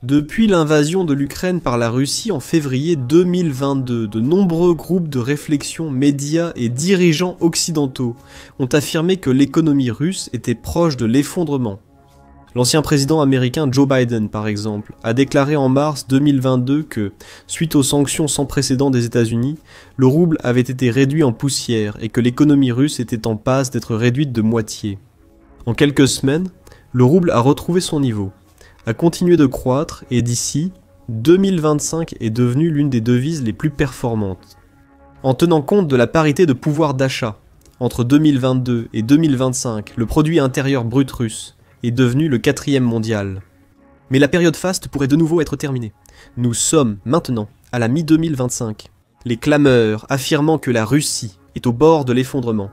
Depuis l'invasion de l'Ukraine par la Russie en février 2022, de nombreux groupes de réflexion, médias et dirigeants occidentaux ont affirmé que l'économie russe était proche de l'effondrement. L'ancien président américain Joe Biden, par exemple, a déclaré en mars 2022 que, suite aux sanctions sans précédent des États-Unis, le rouble avait été réduit en poussière et que l'économie russe était en passe d'être réduite de moitié. En quelques semaines, le rouble a retrouvé son niveau, a continué de croître et d'ici, 2025 est devenue l'une des devises les plus performantes. En tenant compte de la parité de pouvoir d'achat, entre 2022 et 2025, le produit intérieur brut russe est devenu le 4e mondial. Mais la période faste pourrait de nouveau être terminée. Nous sommes maintenant à la mi-2025. Les clameurs affirmant que la Russie est au bord de l'effondrement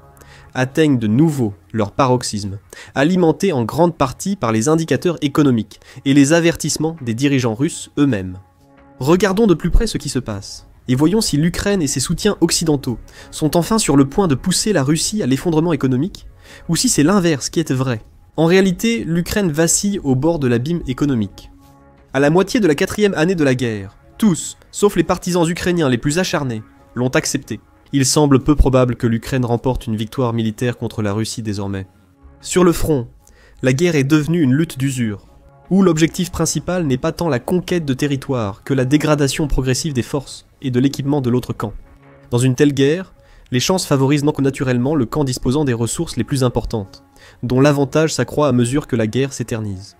atteignent de nouveau leur paroxysme, alimentés en grande partie par les indicateurs économiques et les avertissements des dirigeants russes eux-mêmes. Regardons de plus près ce qui se passe, et voyons si l'Ukraine et ses soutiens occidentaux sont enfin sur le point de pousser la Russie à l'effondrement économique, ou si c'est l'inverse qui est vrai. En réalité, l'Ukraine vacille au bord de l'abîme économique. À la moitié de la 4e année de la guerre, tous, sauf les partisans ukrainiens les plus acharnés, l'ont accepté. Il semble peu probable que l'Ukraine remporte une victoire militaire contre la Russie désormais. Sur le front, la guerre est devenue une lutte d'usure, où l'objectif principal n'est pas tant la conquête de territoire que la dégradation progressive des forces et de l'équipement de l'autre camp. Dans une telle guerre, les chances favorisent donc naturellement le camp disposant des ressources les plus importantes, dont l'avantage s'accroît à mesure que la guerre s'éternise.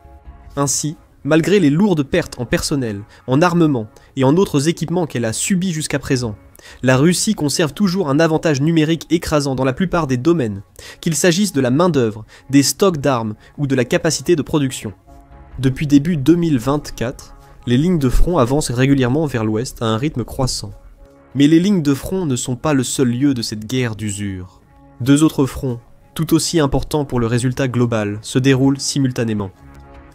Ainsi, malgré les lourdes pertes en personnel, en armement et en autres équipements qu'elle a subis jusqu'à présent, la Russie conserve toujours un avantage numérique écrasant dans la plupart des domaines, qu'il s'agisse de la main-d'œuvre, des stocks d'armes ou de la capacité de production. Depuis début 2024, les lignes de front avancent régulièrement vers l'ouest à un rythme croissant. Mais les lignes de front ne sont pas le seul lieu de cette guerre d'usure. Deux autres fronts, tout aussi importants pour le résultat global, se déroulent simultanément.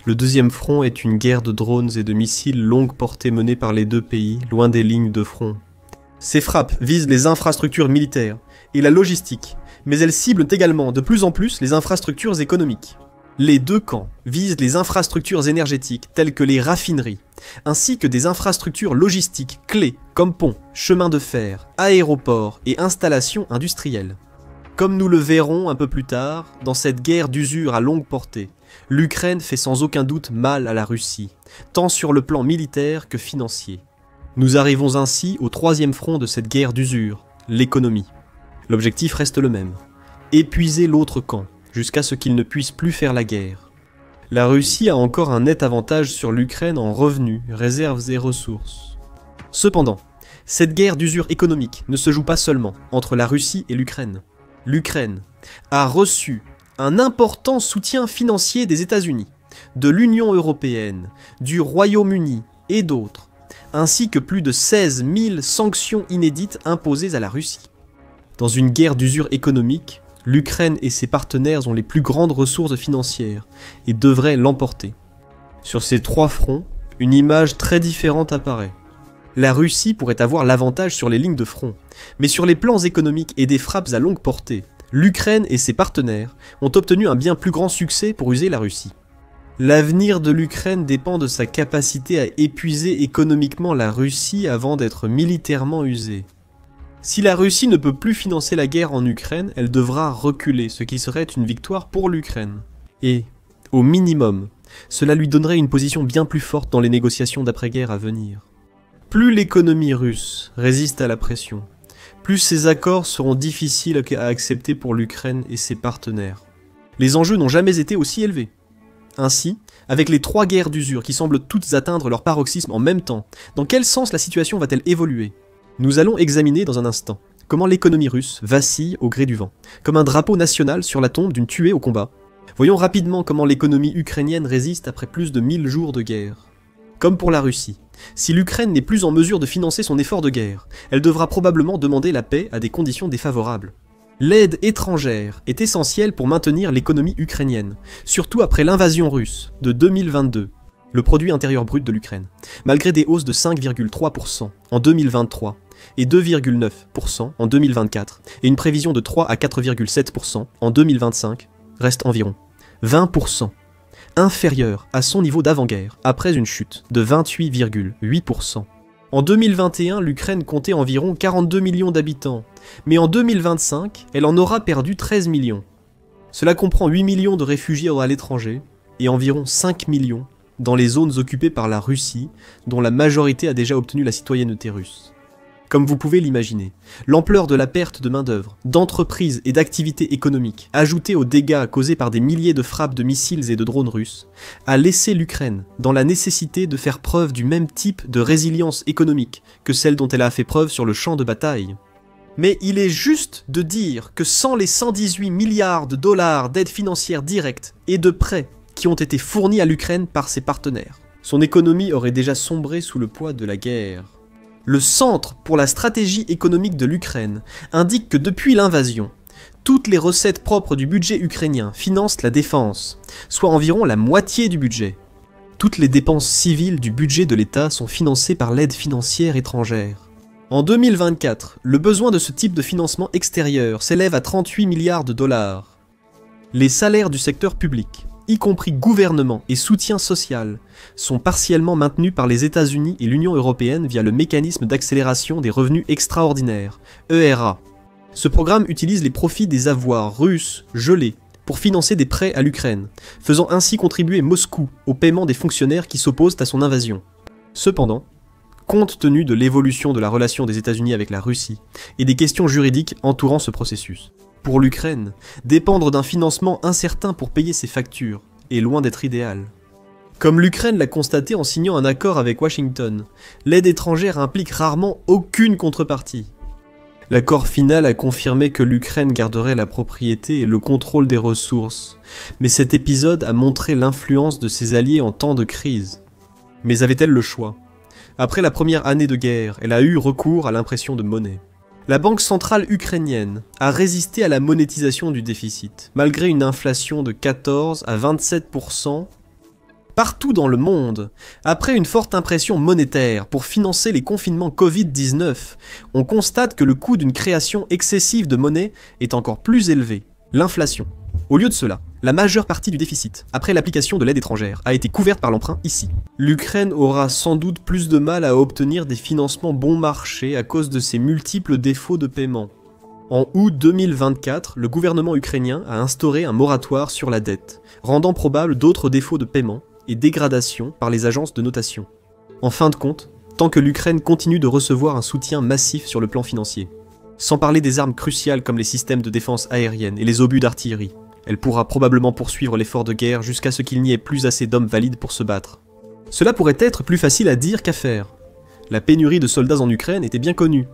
Le deuxième front est une guerre de drones et de missiles longue portée menée par les deux pays, loin des lignes de front. Ces frappes visent les infrastructures militaires et la logistique, mais elles ciblent également de plus en plus les infrastructures économiques. Les deux camps visent les infrastructures énergétiques telles que les raffineries, ainsi que des infrastructures logistiques clés comme ponts, chemins de fer, aéroports et installations industrielles. Comme nous le verrons un peu plus tard, dans cette guerre d'usure à longue portée, l'Ukraine fait sans aucun doute mal à la Russie, tant sur le plan militaire que financier. Nous arrivons ainsi au 3e front de cette guerre d'usure, l'économie. L'objectif reste le même, épuiser l'autre camp, jusqu'à ce qu'il ne puisse plus faire la guerre. La Russie a encore un net avantage sur l'Ukraine en revenus, réserves et ressources. Cependant, cette guerre d'usure économique ne se joue pas seulement entre la Russie et l'Ukraine. L'Ukraine a reçu un important soutien financier des États-Unis, de l'Union européenne, du Royaume-Uni et d'autres, ainsi que plus de 16 000 sanctions inédites imposées à la Russie. Dans une guerre d'usure économique, l'Ukraine et ses partenaires ont les plus grandes ressources financières et devraient l'emporter. Sur ces trois fronts, une image très différente apparaît. La Russie pourrait avoir l'avantage sur les lignes de front, mais sur les plans économiques et des frappes à longue portée, l'Ukraine et ses partenaires ont obtenu un bien plus grand succès pour user la Russie. L'avenir de l'Ukraine dépend de sa capacité à épuiser économiquement la Russie avant d'être militairement usée. Si la Russie ne peut plus financer la guerre en Ukraine, elle devra reculer, ce qui serait une victoire pour l'Ukraine. Et, au minimum, cela lui donnerait une position bien plus forte dans les négociations d'après-guerre à venir. Plus l'économie russe résiste à la pression, plus ces accords seront difficiles à accepter pour l'Ukraine et ses partenaires. Les enjeux n'ont jamais été aussi élevés. Ainsi, avec les 3 guerres d'usure qui semblent toutes atteindre leur paroxysme en même temps, dans quel sens la situation va-t-elle évoluer? Nous allons examiner dans un instant comment l'économie russe vacille au gré du vent, comme un drapeau national sur la tombe d'une tuée au combat. Voyons rapidement comment l'économie ukrainienne résiste après plus de 1000 jours de guerre. Comme pour la Russie, si l'Ukraine n'est plus en mesure de financer son effort de guerre, elle devra probablement demander la paix à des conditions défavorables. L'aide étrangère est essentielle pour maintenir l'économie ukrainienne, surtout après l'invasion russe de 2022, le produit intérieur brut de l'Ukraine, malgré des hausses de 5,3% en 2023 et 2,9% en 2024, et une prévision de 3 à 4,7% en 2025, reste environ 20%. inférieur à son niveau d'avant-guerre, après une chute de 28,8%. En 2021, l'Ukraine comptait environ 42 millions d'habitants, mais en 2025, elle en aura perdu 13 millions. Cela comprend 8 millions de réfugiés à l'étranger et environ 5 millions dans les zones occupées par la Russie, dont la majorité a déjà obtenu la citoyenneté russe. Comme vous pouvez l'imaginer, l'ampleur de la perte de main-d'œuvre, d'entreprises et d'activités économiques, ajoutée aux dégâts causés par des milliers de frappes de missiles et de drones russes, a laissé l'Ukraine dans la nécessité de faire preuve du même type de résilience économique que celle dont elle a fait preuve sur le champ de bataille. Mais il est juste de dire que sans les 118 milliards de dollars d'aide financière directe et de prêts qui ont été fournis à l'Ukraine par ses partenaires, son économie aurait déjà sombré sous le poids de la guerre. Le Centre pour la stratégie économique de l'Ukraine indique que depuis l'invasion, toutes les recettes propres du budget ukrainien financent la défense, soit environ la moitié du budget. Toutes les dépenses civiles du budget de l'État sont financées par l'aide financière étrangère. En 2024, le besoin de ce type de financement extérieur s'élève à 38 milliards de dollars. Les salaires du secteur public, y compris gouvernement et soutien social, sont partiellement maintenus par les États-Unis et l'Union européenne via le mécanisme d'accélération des revenus extraordinaires, ERA. Ce programme utilise les profits des avoirs russes gelés pour financer des prêts à l'Ukraine, faisant ainsi contribuer Moscou au paiement des fonctionnaires qui s'opposent à son invasion. Cependant, compte tenu de l'évolution de la relation des États-Unis avec la Russie et des questions juridiques entourant ce processus, pour l'Ukraine, dépendre d'un financement incertain pour payer ses factures est loin d'être idéal. Comme l'Ukraine l'a constaté en signant un accord avec Washington, l'aide étrangère implique rarement aucune contrepartie. L'accord final a confirmé que l'Ukraine garderait la propriété et le contrôle des ressources, mais cet épisode a montré l'influence de ses alliés en temps de crise. Mais avait-elle le choix ? Après la première année de guerre, elle a eu recours à l'impression de monnaie. La banque centrale ukrainienne a résisté à la monétisation du déficit, malgré une inflation de 14 à 27% partout dans le monde. Après une forte impression monétaire pour financer les confinements Covid-19, on constate que le coût d'une création excessive de monnaie est encore plus élevé, l'inflation. Au lieu de cela, la majeure partie du déficit, après l'application de l'aide étrangère, a été couverte par l'emprunt ici. L'Ukraine aura sans doute plus de mal à obtenir des financements bon marché à cause de ses multiples défauts de paiement. En août 2024, le gouvernement ukrainien a instauré un moratoire sur la dette, rendant probable d'autres défauts de paiement et dégradations par les agences de notation. En fin de compte, tant que l'Ukraine continue de recevoir un soutien massif sur le plan financier, sans parler des armes cruciales comme les systèmes de défense aérienne et les obus d'artillerie, elle pourra probablement poursuivre l'effort de guerre jusqu'à ce qu'il n'y ait plus assez d'hommes valides pour se battre. Cela pourrait être plus facile à dire qu'à faire. La pénurie de soldats en Ukraine était bien connue.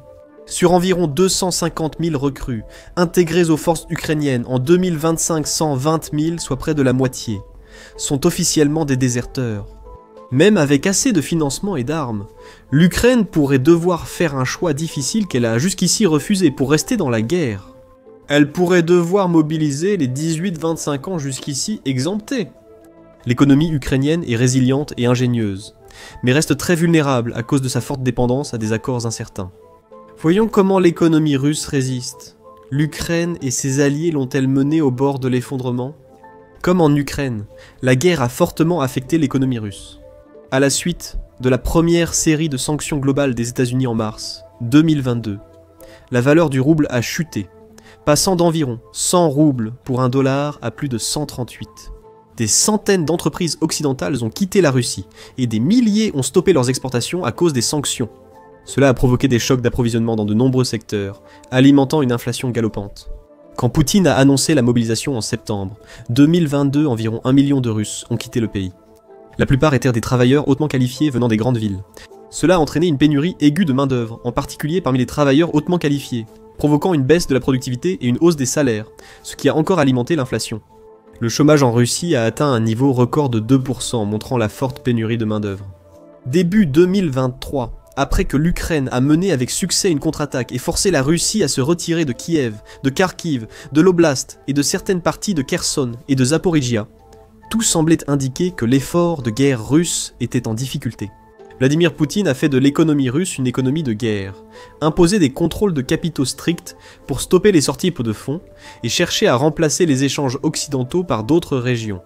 Sur environ 250 000 recrues, intégrés aux forces ukrainiennes en 2025, 120 000, soit près de la moitié, sont officiellement des déserteurs. Même avec assez de financement et d'armes, l'Ukraine pourrait devoir faire un choix difficile qu'elle a jusqu'ici refusé pour rester dans la guerre. Elle pourrait devoir mobiliser les 18-25 ans jusqu'ici exemptés. L'économie ukrainienne est résiliente et ingénieuse, mais reste très vulnérable à cause de sa forte dépendance à des accords incertains. Voyons comment l'économie russe résiste. L'Ukraine et ses alliés l'ont-elle menée au bord de l'effondrement ? Comme en Ukraine, la guerre a fortement affecté l'économie russe. À la suite de la première série de sanctions globales des États-Unis en mars 2022, la valeur du rouble a chuté, passant d'environ 100 roubles pour un dollar à plus de 138. Des centaines d'entreprises occidentales ont quitté la Russie et des milliers ont stoppé leurs exportations à cause des sanctions. Cela a provoqué des chocs d'approvisionnement dans de nombreux secteurs, alimentant une inflation galopante. Quand Poutine a annoncé la mobilisation en septembre 2022, environ 1 million de Russes ont quitté le pays. La plupart étaient des travailleurs hautement qualifiés venant des grandes villes. Cela a entraîné une pénurie aiguë de main-d'œuvre, en particulier parmi les travailleurs hautement qualifiés, provoquant une baisse de la productivité et une hausse des salaires, ce qui a encore alimenté l'inflation. Le chômage en Russie a atteint un niveau record de 2%, montrant la forte pénurie de main-d'œuvre. Début 2023, après que l'Ukraine a mené avec succès une contre-attaque et forcé la Russie à se retirer de Kiev, de Kharkiv, de l'Oblast et de certaines parties de Kherson et de Zaporizhia, tout semblait indiquer que l'effort de guerre russe était en difficulté. Vladimir Poutine a fait de l'économie russe une économie de guerre, imposé des contrôles de capitaux stricts pour stopper les sorties de fonds et chercher à remplacer les échanges occidentaux par d'autres régions.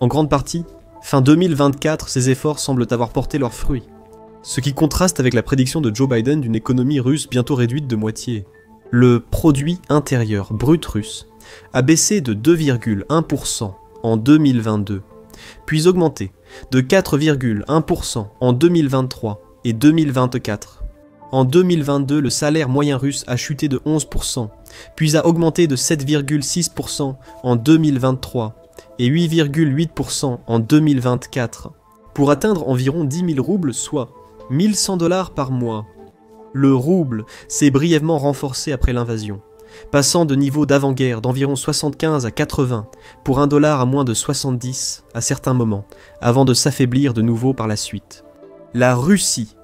En grande partie, fin 2024, ces efforts semblent avoir porté leurs fruits. Ce qui contraste avec la prédiction de Joe Biden d'une économie russe bientôt réduite de moitié. Le produit intérieur brut russe a baissé de 2,1% en 2022, puis augmenté de 4,1% en 2023 et 2024. En 2022, le salaire moyen russe a chuté de 11%, puis a augmenté de 7,6% en 2023 et 8,8% en 2024, pour atteindre environ 10 000 roubles, soit 1 100 $ par mois. Le rouble s'est brièvement renforcé après l'invasion, passant de niveaux d'avant-guerre d'environ 75 à 80 pour $1 à moins de 70 à certains moments, avant de s'affaiblir de nouveau par la suite. La Russie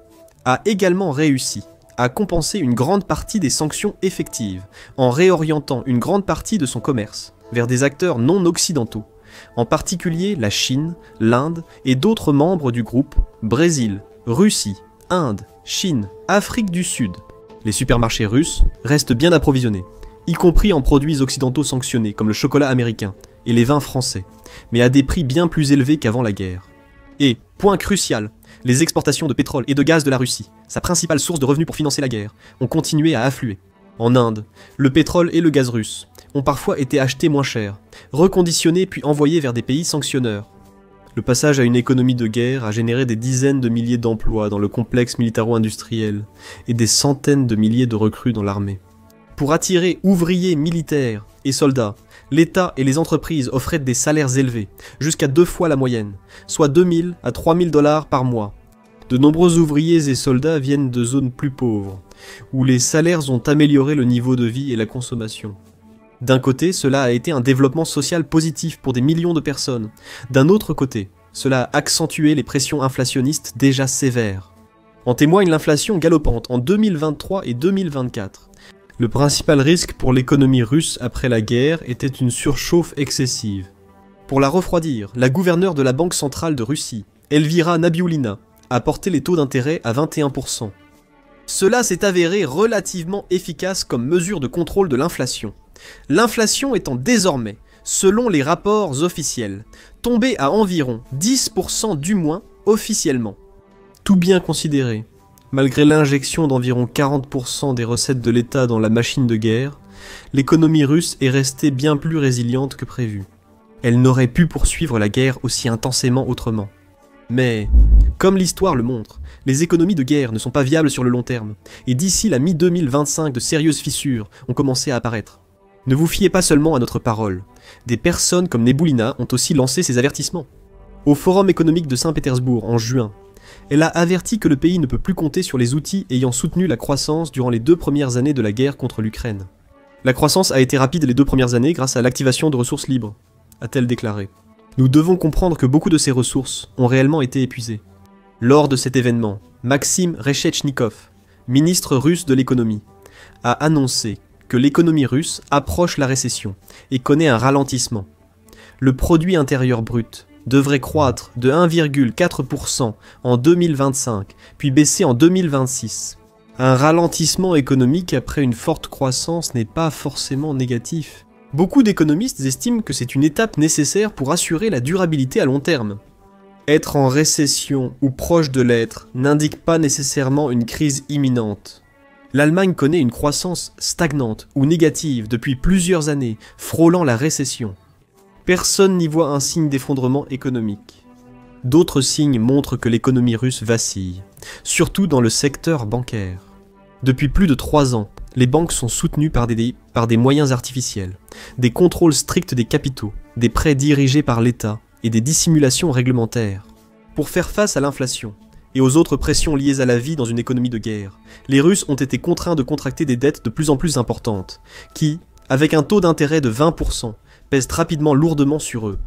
a également réussi à compenser une grande partie des sanctions effectives en réorientant une grande partie de son commerce vers des acteurs non occidentaux, en particulier la Chine, l'Inde et d'autres membres du groupe Brésil, Russie, Inde, Chine, Afrique du Sud. Les supermarchés russes restent bien approvisionnés, y compris en produits occidentaux sanctionnés comme le chocolat américain et les vins français, mais à des prix bien plus élevés qu'avant la guerre. Et, point crucial, les exportations de pétrole et de gaz de la Russie, sa principale source de revenus pour financer la guerre, ont continué à affluer. En Inde, le pétrole et le gaz russe ont parfois été achetés moins cher, reconditionnés puis envoyés vers des pays sanctionneurs. Le passage à une économie de guerre a généré des dizaines de milliers d'emplois dans le complexe militaro-industriel et des centaines de milliers de recrues dans l'armée. Pour attirer ouvriers militaires et soldats, l'État et les entreprises offraient des salaires élevés, jusqu'à 2 fois la moyenne, soit 2 000 à 3 000 $ par mois. De nombreux ouvriers et soldats viennent de zones plus pauvres, où les salaires ont amélioré le niveau de vie et la consommation. D'un côté, cela a été un développement social positif pour des millions de personnes. D'un autre côté, cela a accentué les pressions inflationnistes déjà sévères. En témoigne l'inflation galopante en 2023 et 2024. Le principal risque pour l'économie russe après la guerre était une surchauffe excessive. Pour la refroidir, la gouverneure de la Banque centrale de Russie, Elvira Nabiullina, a porté les taux d'intérêt à 21%. Cela s'est avéré relativement efficace comme mesure de contrôle de l'inflation. L'inflation étant désormais, selon les rapports officiels, tombée à environ 10% du moins officiellement. Tout bien considéré, malgré l'injection d'environ 40% des recettes de l'État dans la machine de guerre, l'économie russe est restée bien plus résiliente que prévu. Elle n'aurait pu poursuivre la guerre aussi intensément autrement. Mais, comme l'histoire le montre, les économies de guerre ne sont pas viables sur le long terme, et d'ici la mi-2025 de sérieuses fissures ont commencé à apparaître. Ne vous fiez pas seulement à notre parole. Des personnes comme Nabiullina ont aussi lancé ces avertissements. Au Forum économique de Saint-Pétersbourg en juin, elle a averti que le pays ne peut plus compter sur les outils ayant soutenu la croissance durant les 2 premières années de la guerre contre l'Ukraine. La croissance a été rapide les 2 premières années grâce à l'activation de ressources libres, a-t-elle déclaré. Nous devons comprendre que beaucoup de ces ressources ont réellement été épuisées. Lors de cet événement, Maxime Rechechnikov, ministre russe de l'économie, a annoncé que l'économie russe approche la récession et connaît un ralentissement. Le produit intérieur brut devrait croître de 1,4% en 2025, puis baisser en 2026. Un ralentissement économique après une forte croissance n'est pas forcément négatif. Beaucoup d'économistes estiment que c'est une étape nécessaire pour assurer la durabilité à long terme. Être en récession ou proche de l'être n'indique pas nécessairement une crise imminente. L'Allemagne connaît une croissance stagnante ou négative depuis plusieurs années, frôlant la récession. Personne n'y voit un signe d'effondrement économique. D'autres signes montrent que l'économie russe vacille, surtout dans le secteur bancaire. Depuis plus de 3 ans, les banques sont soutenues par des moyens artificiels, des contrôles stricts des capitaux, des prêts dirigés par l'État et des dissimulations réglementaires. Pour faire face à l'inflation et aux autres pressions liées à la vie dans une économie de guerre, les Russes ont été contraints de contracter des dettes de plus en plus importantes, qui, avec un taux d'intérêt de 20%, pèsent rapidement lourdement sur eux.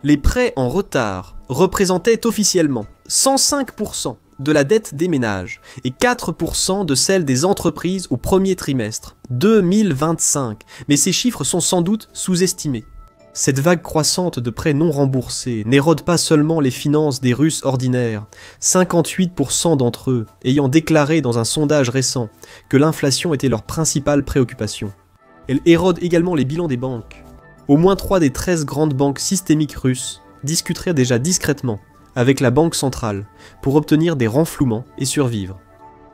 Les prêts en retard représentaient officiellement 105% de la dette des ménages et 4% de celle des entreprises au premier trimestre 2025, mais ces chiffres sont sans doute sous-estimés. Cette vague croissante de prêts non remboursés n'érode pas seulement les finances des Russes ordinaires, 58% d'entre eux ayant déclaré dans un sondage récent que l'inflation était leur principale préoccupation. Elle érode également les bilans des banques. Au moins 3 des 13 grandes banques systémiques russes discuterait déjà discrètement avec la banque centrale pour obtenir des renflouements et survivre.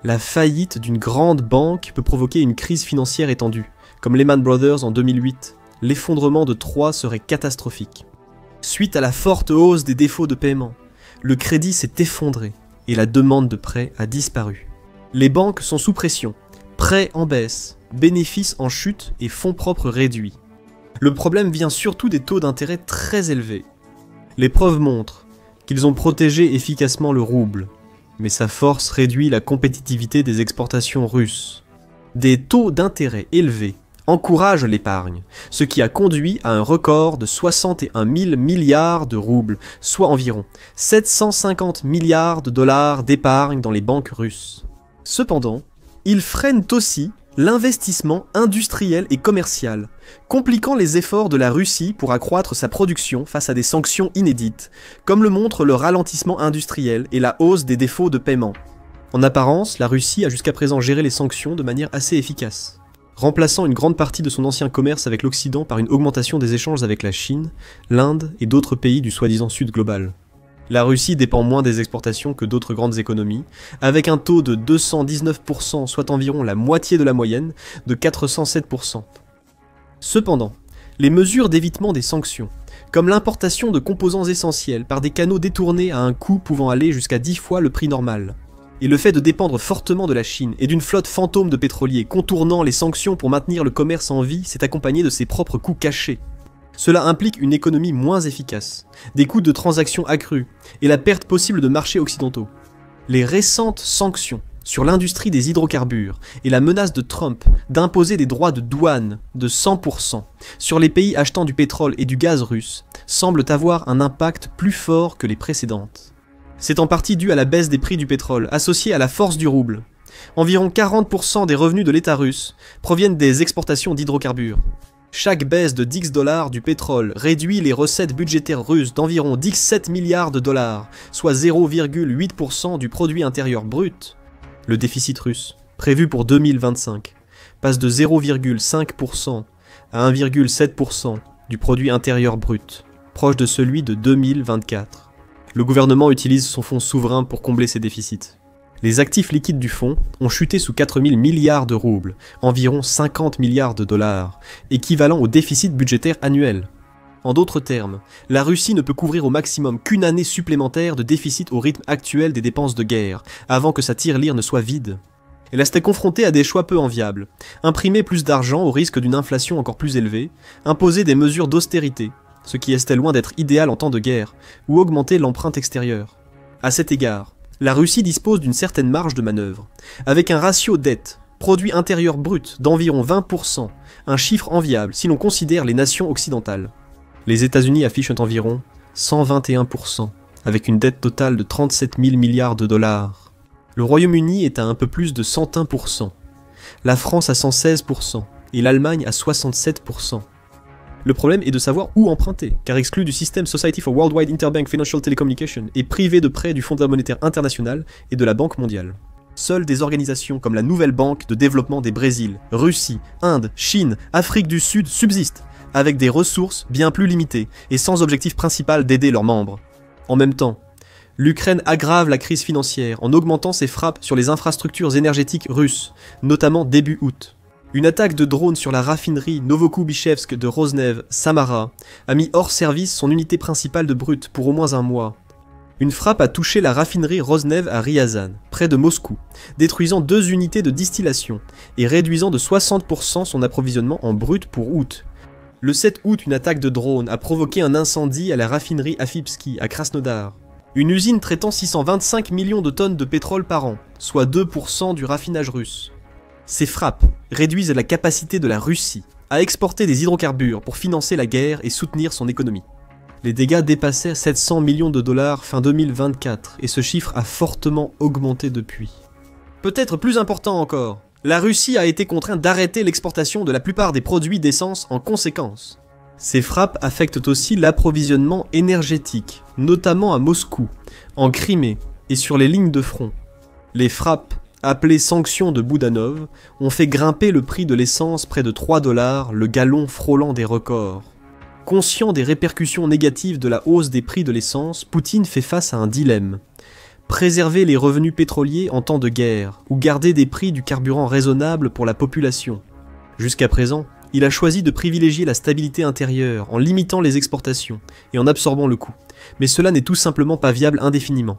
La faillite d'une grande banque peut provoquer une crise financière étendue, comme Lehman Brothers en 2008. L'effondrement de Troie serait catastrophique. Suite à la forte hausse des défauts de paiement, le crédit s'est effondré et la demande de prêt a disparu. Les banques sont sous pression, prêts en baisse, bénéfices en chute et fonds propres réduits. Le problème vient surtout des taux d'intérêt très élevés. Les preuves montrent qu'ils ont protégé efficacement le rouble, mais sa force réduit la compétitivité des exportations russes. Des taux d'intérêt élevés encouragent l'épargne, ce qui a conduit à un record de 61 000 milliards de roubles, soit environ 750 milliards de dollars d'épargne dans les banques russes. Cependant, ils freinent aussi l'investissement industriel et commercial, compliquant les efforts de la Russie pour accroître sa production face à des sanctions inédites, comme le montre le ralentissement industriel et la hausse des défauts de paiement. En apparence, la Russie a jusqu'à présent géré les sanctions de manière assez efficace, remplaçant une grande partie de son ancien commerce avec l'Occident par une augmentation des échanges avec la Chine, l'Inde et d'autres pays du soi-disant Sud global. La Russie dépend moins des exportations que d'autres grandes économies, avec un taux de 219%, soit environ la moitié de la moyenne, de 407%. Cependant, les mesures d'évitement des sanctions, comme l'importation de composants essentiels par des canaux détournés à un coût pouvant aller jusqu'à 10 fois le prix normal, et le fait de dépendre fortement de la Chine et d'une flotte fantôme de pétroliers contournant les sanctions pour maintenir le commerce en vie s'est accompagné de ses propres coûts cachés. Cela implique une économie moins efficace, des coûts de transaction accrus et la perte possible de marchés occidentaux. Les récentes sanctions sur l'industrie des hydrocarbures et la menace de Trump d'imposer des droits de douane de 100% sur les pays achetant du pétrole et du gaz russe semblent avoir un impact plus fort que les précédentes. C'est en partie dû à la baisse des prix du pétrole associée à la force du rouble. Environ 40% des revenus de l'État russe proviennent des exportations d'hydrocarbures. Chaque baisse de 10 $ du pétrole réduit les recettes budgétaires russes d'environ 17 milliards de dollars, soit 0,8% du produit intérieur brut. Le déficit russe, prévu pour 2025, passe de 0,5% à 1,7% du produit intérieur brut, proche de celui de 2024. Le gouvernement utilise son fonds souverain pour combler ces déficits. Les actifs liquides du fonds ont chuté sous 4 000 milliards de roubles, environ 50 milliards de dollars, équivalent au déficit budgétaire annuel. En d'autres termes, la Russie ne peut couvrir au maximum qu'une année supplémentaire de déficit au rythme actuel des dépenses de guerre, avant que sa tirelire ne soit vide. Elle restait confrontée à des choix peu enviables. Imprimer plus d'argent au risque d'une inflation encore plus élevée, imposer des mesures d'austérité, ce qui restait loin d'être idéal en temps de guerre, ou augmenter l'empreinte extérieure. À cet égard, la Russie dispose d'une certaine marge de manœuvre, avec un ratio dette, produit intérieur brut d'environ 20%, un chiffre enviable si l'on considère les nations occidentales. Les États-Unis affichent environ 121%, avec une dette totale de 37 000 milliards de dollars. Le Royaume-Uni est à un peu plus de 101%, la France à 116% et l'Allemagne à 67%. Le problème est de savoir où emprunter, car exclu du système Society for Worldwide Interbank Financial Telecommunication et privé de prêts du Fonds monétaire international et de la Banque mondiale. Seules des organisations comme la Nouvelle Banque de développement des Brésil, Russie, Inde, Chine, Afrique du Sud subsistent, avec des ressources bien plus limitées et sans objectif principal d'aider leurs membres. En même temps, l'Ukraine aggrave la crise financière en augmentant ses frappes sur les infrastructures énergétiques russes, notamment début août. Une attaque de drone sur la raffinerie Novokubichevsk de Rosneft, Samara, a mis hors service son unité principale de brut pour au moins un mois. Une frappe a touché la raffinerie Rosneft à Ryazan, près de Moscou, détruisant 2 unités de distillation et réduisant de 60% son approvisionnement en brut pour août. Le 7 août, une attaque de drone a provoqué un incendie à la raffinerie Afipski à Krasnodar, une usine traitant 625 millions de tonnes de pétrole par an, soit 2% du raffinage russe. Ces frappes réduisent la capacité de la Russie à exporter des hydrocarbures pour financer la guerre et soutenir son économie. Les dégâts dépassaient 700 millions de dollars fin 2024 et ce chiffre a fortement augmenté depuis. Peut-être plus important encore, la Russie a été contrainte d'arrêter l'exportation de la plupart des produits d'essence en conséquence. Ces frappes affectent aussi l'approvisionnement énergétique, notamment à Moscou, en Crimée et sur les lignes de front. Les frappes, appelées sanctions de Boudanov, ont fait grimper le prix de l'essence près de 3 $, le gallon frôlant des records. Conscient des répercussions négatives de la hausse des prix de l'essence, Poutine fait face à un dilemme. Préserver les revenus pétroliers en temps de guerre, ou garder des prix du carburant raisonnables pour la population. Jusqu'à présent, il a choisi de privilégier la stabilité intérieure en limitant les exportations et en absorbant le coût. Mais cela n'est tout simplement pas viable indéfiniment.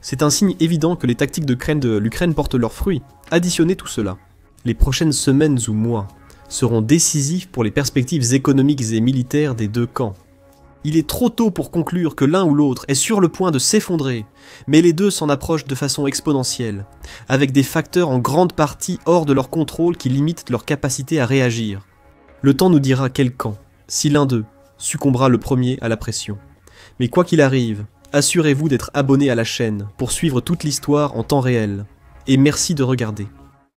C'est un signe évident que les tactiques de l'Ukraine portent leurs fruits. Additionnez tout cela. Les prochaines semaines ou mois seront décisifs pour les perspectives économiques et militaires des deux camps. Il est trop tôt pour conclure que l'un ou l'autre est sur le point de s'effondrer, mais les deux s'en approchent de façon exponentielle, avec des facteurs en grande partie hors de leur contrôle qui limitent leur capacité à réagir. Le temps nous dira quel camp, si l'un d'eux, succombera le premier à la pression. Mais quoi qu'il arrive, assurez-vous d'être abonné à la chaîne pour suivre toute l'histoire en temps réel. Et merci de regarder.